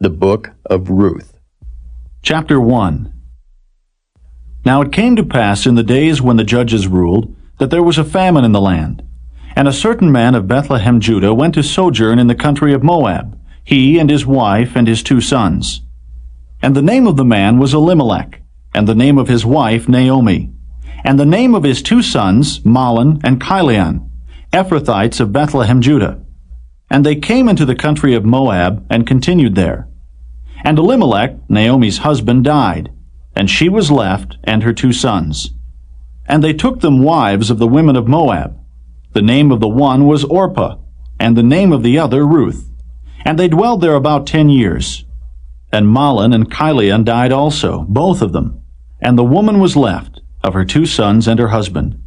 The Book of Ruth. Chapter 1. Now it came to pass in the days when the judges ruled, that there was a famine in the land. And a certain man of Bethlehem, Judah, went to sojourn in the country of Moab, he and his wife and his 2 sons. And the name of the man was Elimelech, and the name of his wife Naomi, and the name of his 2 sons Mahlon and Chilion, Ephrathites of Bethlehem, Judah. And they came into the country of Moab, and continued there. And Elimelech, Naomi's husband, died, and she was left, and her 2 sons. And they took them wives of the women of Moab. The name of the one was Orpah, and the name of the other Ruth. And they dwelled there about 10 years. And Mahlon and Chilion died also, both of them. And the woman was left, of her 2 sons and her husband.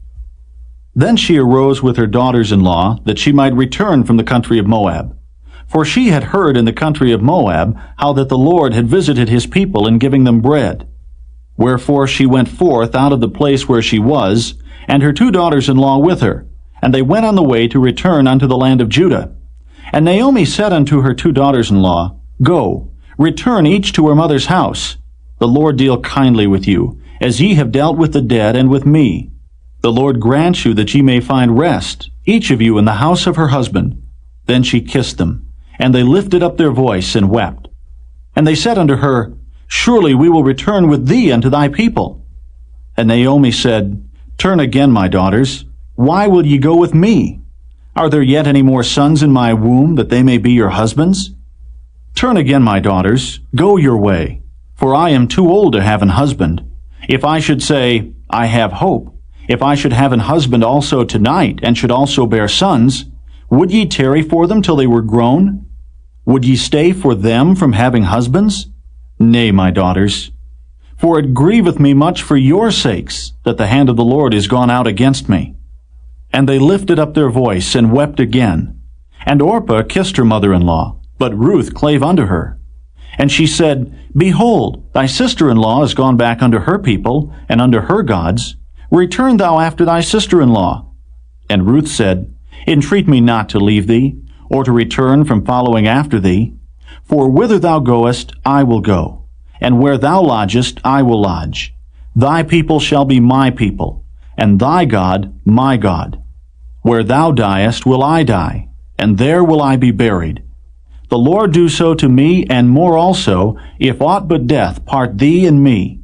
Then she arose with her daughters-in-law, that she might return from the country of Moab. For she had heard in the country of Moab how that the Lord had visited his people in giving them bread. Wherefore she went forth out of the place where she was, and her 2 daughters-in-law with her, and they went on the way to return unto the land of Judah. And Naomi said unto her 2 daughters-in-law, Go, return each to her mother's house. The Lord deal kindly with you, as ye have dealt with the dead and with me. The Lord grant you that ye may find rest, each of you in the house of her husband. Then she kissed them, and they lifted up their voice and wept. And they said unto her, Surely we will return with thee unto thy people. And Naomi said, Turn again, my daughters. Why will ye go with me? Are there yet any more sons in my womb, that they may be your husbands? Turn again, my daughters, go your way, for I am too old to have an husband. If I should say, I have hope, if I should have an husband also tonight, and should also bear sons, would ye tarry for them till they were grown? Would ye stay for them from having husbands? Nay, my daughters. For it grieveth me much for your sakes, that the hand of the Lord is gone out against me. And they lifted up their voice, and wept again. And Orpah kissed her mother-in-law, but Ruth clave unto her. And she said, Behold, thy sister-in-law is gone back unto her people, and unto her gods. Return thou after thy sister-in-law. And Ruth said, Entreat me not to leave thee, or to return from following after thee. For whither thou goest, I will go, and where thou lodgest, I will lodge. Thy people shall be my people, and thy God my God. Where thou diest will I die, and there will I be buried. The Lord do so to me, and more also, if aught but death part thee and me.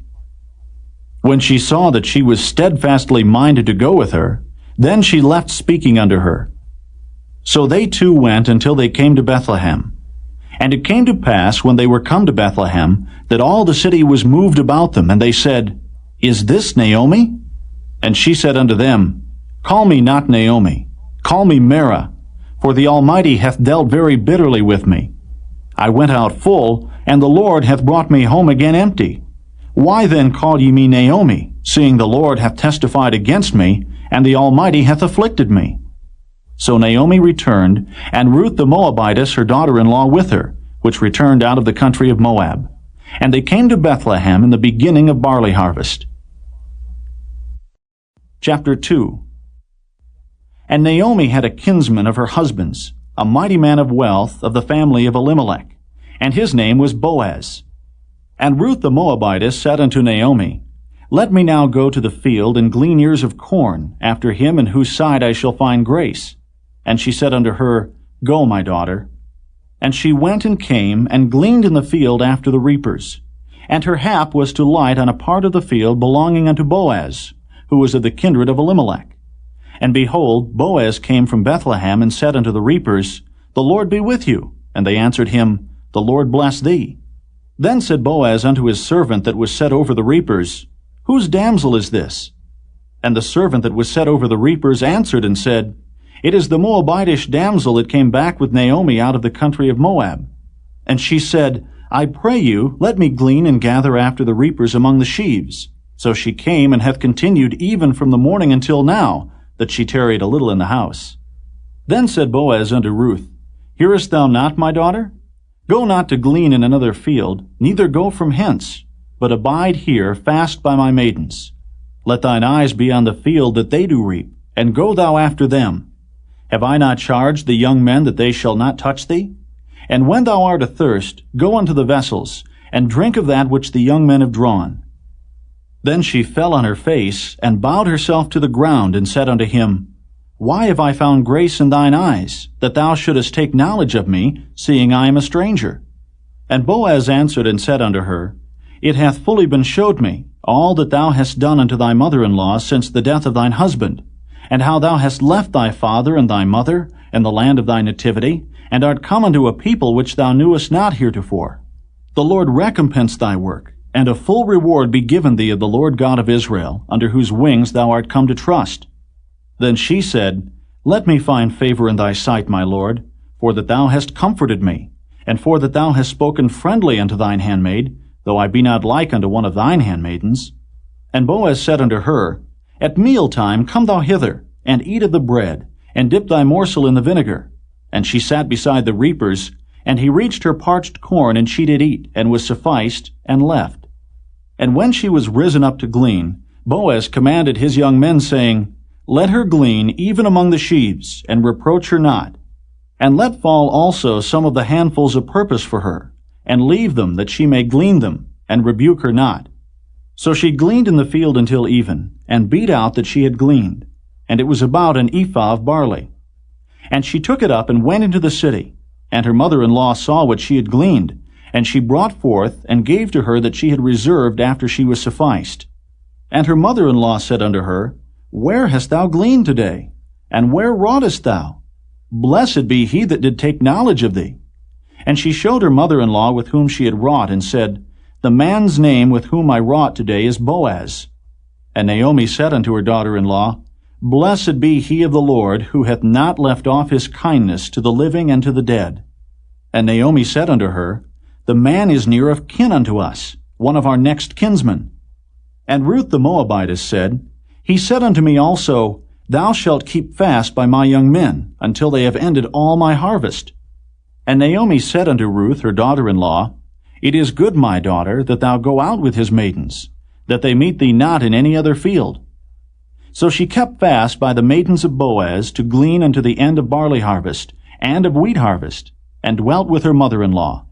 When she saw that she was steadfastly minded to go with her, then she left speaking unto her. So they 2 went until they came to Bethlehem. And it came to pass, when they were come to Bethlehem, that all the city was moved about them, and they said, Is this Naomi? And she said unto them, Call me not Naomi, call me Mara, for the Almighty hath dealt very bitterly with me. I went out full, and the Lord hath brought me home again empty. Why then call ye me Naomi, seeing the Lord hath testified against me, and the Almighty hath afflicted me? So Naomi returned, and Ruth the Moabitess her daughter-in-law with her, which returned out of the country of Moab. And they came to Bethlehem in the beginning of barley harvest. Chapter 2. And Naomi had a kinsman of her husband's, a mighty man of wealth of the family of Elimelech, and his name was Boaz. And Ruth the Moabitess said unto Naomi, Let me now go to the field and glean ears of corn, after him in whose side I shall find grace. And she said unto her, Go, my daughter. And she went and came, and gleaned in the field after the reapers. And her hap was to light on a part of the field belonging unto Boaz, who was of the kindred of Elimelech. And behold, Boaz came from Bethlehem, and said unto the reapers, The Lord be with you. And they answered him, The Lord bless thee. Then said Boaz unto his servant that was set over the reapers, Whose damsel is this? And the servant that was set over the reapers answered and said, It is the Moabitish damsel that came back with Naomi out of the country of Moab. And she said, I pray you, let me glean and gather after the reapers among the sheaves. So she came, and hath continued even from the morning until now, that she tarried a little in the house. Then said Boaz unto Ruth, Hearest thou not, my daughter? Go not to glean in another field, neither go from hence, but abide here fast by my maidens. Let thine eyes be on the field that they do reap, and go thou after them. Have I not charged the young men that they shall not touch thee? And when thou art athirst, go unto the vessels, and drink of that which the young men have drawn. Then she fell on her face, and bowed herself to the ground, and said unto him, Why have I found grace in thine eyes, that thou shouldest take knowledge of me, seeing I am a stranger? And Boaz answered and said unto her, It hath fully been showed me, all that thou hast done unto thy mother-in-law since the death of thine husband, and how thou hast left thy father and thy mother, and the land of thy nativity, and art come unto a people which thou knewest not heretofore. The Lord recompense thy work, and a full reward be given thee of the Lord God of Israel, under whose wings thou art come to trust. Then she said, Let me find favor in thy sight, my Lord, for that thou hast comforted me, and for that thou hast spoken friendly unto thine handmaid, though I be not like unto one of thine handmaidens. And Boaz said unto her, At mealtime come thou hither, and eat of the bread, and dip thy morsel in the vinegar. And she sat beside the reapers, and he reached her parched corn, and she did eat, and was sufficed, and left. And when she was risen up to glean, Boaz commanded his young men, saying, Let her glean even among the sheaves, and reproach her not. And let fall also some of the handfuls of purpose for her, and leave them, that she may glean them, and rebuke her not. So she gleaned in the field until even, and beat out that she had gleaned, and it was about an ephah of barley. And she took it up and went into the city, and her mother-in-law saw what she had gleaned, and she brought forth and gave to her that she had reserved after she was sufficed. And her mother-in-law said unto her, Where hast thou gleaned today? And where wroughtest thou? Blessed be he that did take knowledge of thee. And she showed her mother-in-law with whom she had wrought, and said, The man's name with whom I wrought today is Boaz. And Naomi said unto her daughter-in-law, Blessed be he of the Lord, who hath not left off his kindness to the living and to the dead. And Naomi said unto her, The man is near of kin unto us, one of our next kinsmen. And Ruth the Moabitess said, He said unto me also, Thou shalt keep fast by my young men, until they have ended all my harvest. And Naomi said unto Ruth her daughter-in-law, It is good, my daughter, that thou go out with his maidens, that they meet thee not in any other field. So she kept fast by the maidens of Boaz to glean unto the end of barley harvest, and of wheat harvest, and dwelt with her mother-in-law.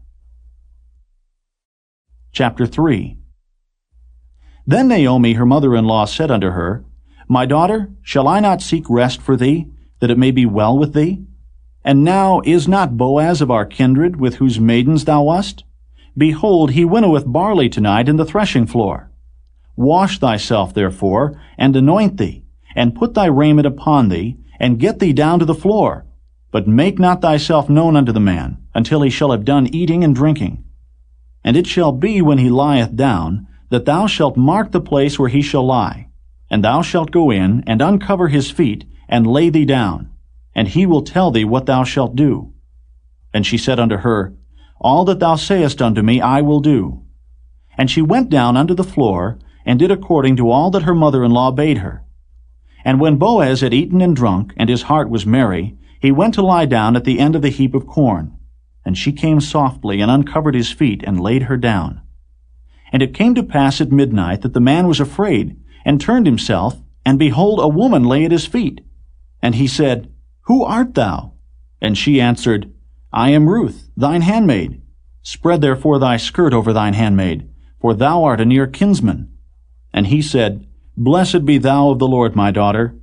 Chapter 3. Then Naomi her mother-in-law said unto her, My daughter, shall I not seek rest for thee, that it may be well with thee? And now is not Boaz of our kindred, with whose maidens thou wast? Behold, he winnoweth barley tonight in the threshing floor. Wash thyself, therefore, and anoint thee, and put thy raiment upon thee, and get thee down to the floor. But make not thyself known unto the man, until he shall have done eating and drinking. And it shall be, when he lieth down, that thou shalt mark the place where he shall lie. And thou shalt go in, and uncover his feet, and lay thee down. And he will tell thee what thou shalt do. And she said unto her, All that thou sayest unto me I will do. And she went down unto the floor, and did according to all that her mother-in-law bade her. And when Boaz had eaten and drunk, and his heart was merry, he went to lie down at the end of the heap of corn. And she came softly, and uncovered his feet, and laid her down. And it came to pass at midnight that the man was afraid, and turned himself, and behold, a woman lay at his feet. And he said, Who art thou? And she answered, I am Ruth, thine handmaid. Spread therefore thy skirt over thine handmaid, for thou art a near kinsman. And he said, Blessed be thou of the Lord, my daughter,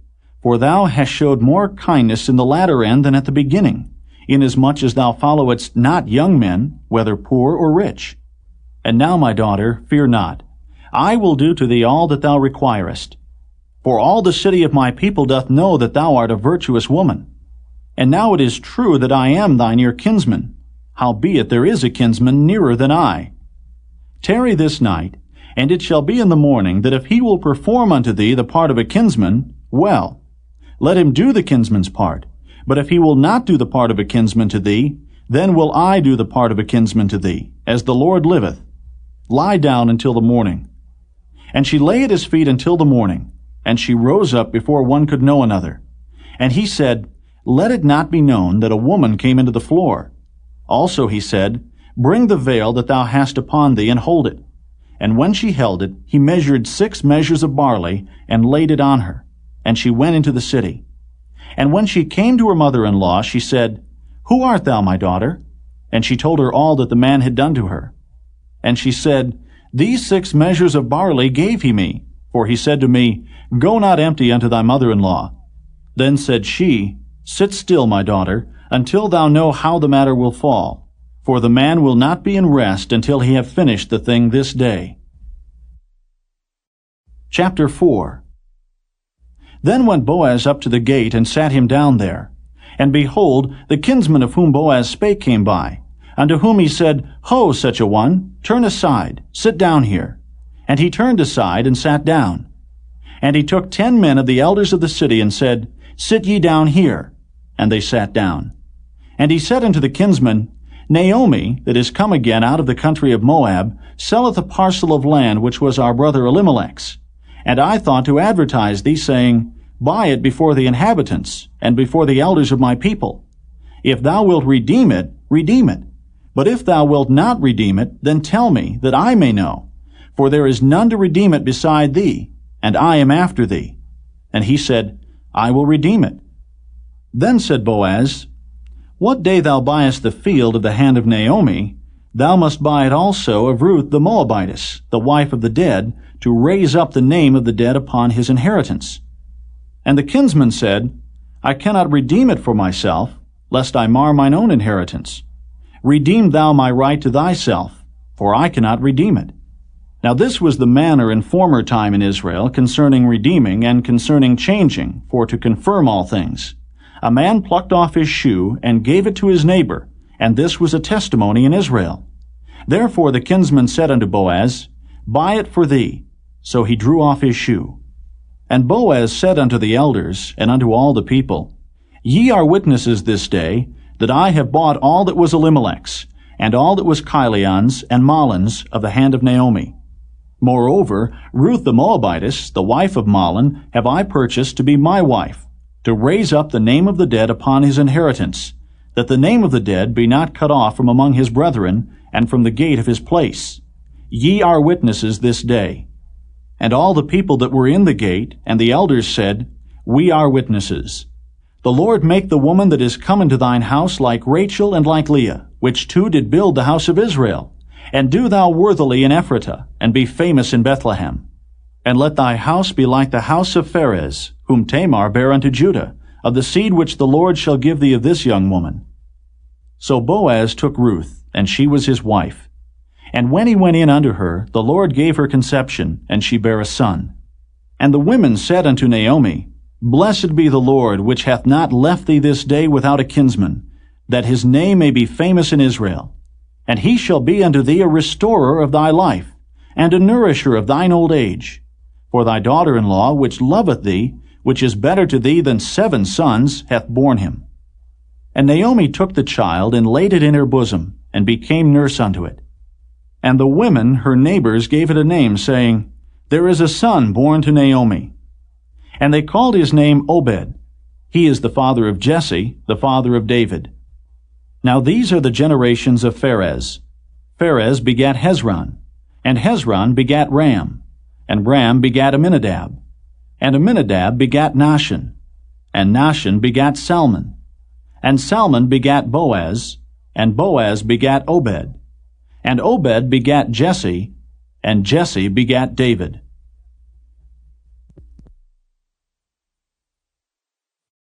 for thou hast showed more kindness in the latter end than at the beginning, inasmuch as thou followedst not young men, whether poor or rich. And now, my daughter, fear not. I will do to thee all that thou requirest. For all the city of my people doth know that thou art a virtuous woman. And now it is true that I am thy near kinsman, howbeit there is a kinsman nearer than I. Tarry this night, and it shall be in the morning, that if he will perform unto thee the part of a kinsman, well, let him do the kinsman's part. But if he will not do the part of a kinsman to thee, then will I do the part of a kinsman to thee, as the Lord liveth. Lie down until the morning. And she lay at his feet until the morning, and she rose up before one could know another. And he said, Let it not be known that a woman came into the floor. Also he said, Bring the veil that thou hast upon thee, and hold it. And when she held it, he measured 6 measures of barley, and laid it on her. And she went into the city. And when she came to her mother-in-law, she said, Who art thou, my daughter? And she told her all that the man had done to her. And she said, These 6 measures of barley gave he me, for he said to me, Go not empty unto thy mother-in-law. Then said she, Sit still, my daughter, until thou know how the matter will fall. For the man will not be in rest until he have finished the thing this day. Chapter 4. Then went Boaz up to the gate, and sat him down there. And behold, the kinsman of whom Boaz spake came by, unto whom he said, Ho, such a one, turn aside, sit down here. And he turned aside, and sat down. And he took 10 men of the elders of the city, and said, Sit ye down here. And they sat down. And he said unto the kinsman, Naomi, that is come again out of the country of Moab, selleth a parcel of land which was our brother Elimelech's. And I thought to advertise thee, saying, Buy it before the inhabitants, and before the elders of my people. If thou wilt redeem it, redeem it. But if thou wilt not redeem it, then tell me, that I may know. For there is none to redeem it beside thee, and I am after thee. And he said, I will redeem it. Then said Boaz, What day thou buyest the field of the hand of Naomi, thou must buy it also of Ruth the Moabitess, the wife of the dead, to raise up the name of the dead upon his inheritance. And the kinsman said, I cannot redeem it for myself, lest I mar mine own inheritance. Redeem thou my right to thyself, for I cannot redeem it. Now this was the manner in former time in Israel concerning redeeming and concerning changing, for to confirm all things. A man plucked off his shoe and gave it to his neighbor, and this was a testimony in Israel. Therefore the kinsman said unto Boaz, Buy it for thee. So he drew off his shoe. And Boaz said unto the elders, and unto all the people, Ye are witnesses this day, that I have bought all that was Elimelech's, and all that was Chilion's and Mahlon's of the hand of Naomi. Moreover, Ruth the Moabitess, the wife of Mahlon, have I purchased to be my wife, to raise up the name of the dead upon his inheritance, that the name of the dead be not cut off from among his brethren, and from the gate of his place. Ye are witnesses this day. And all the people that were in the gate, and the elders said, We are witnesses. The Lord make the woman that is come into thine house like Rachel and like Leah, which two did build the house of Israel. And do thou worthily in Ephratah, and be famous in Bethlehem. And let thy house be like the house of Pharez, whom Tamar bare unto Judah, of the seed which the Lord shall give thee of this young woman. So Boaz took Ruth, and she was his wife. And when he went in unto her, the Lord gave her conception, and she bare a son. And the women said unto Naomi, Blessed be the Lord, which hath not left thee this day without a kinsman, that his name may be famous in Israel. And he shall be unto thee a restorer of thy life, and a nourisher of thine old age. For thy daughter-in-law, which loveth thee, which is better to thee than 7 sons, hath borne him. And Naomi took the child, and laid it in her bosom, and became nurse unto it. And the women, her neighbors, gave it a name, saying, There is a son born to Naomi. And they called his name Obed. He is the father of Jesse, the father of David. Now these are the generations of Pharez. Pharez begat Hezron, and Hezron begat Ram, and Ram begat Amminadab, and Amminadab begat Nahshon, and Nahshon begat Salmon, and Salmon begat Boaz, and Boaz begat Obed, and Obed begat Jesse, and Jesse begat David.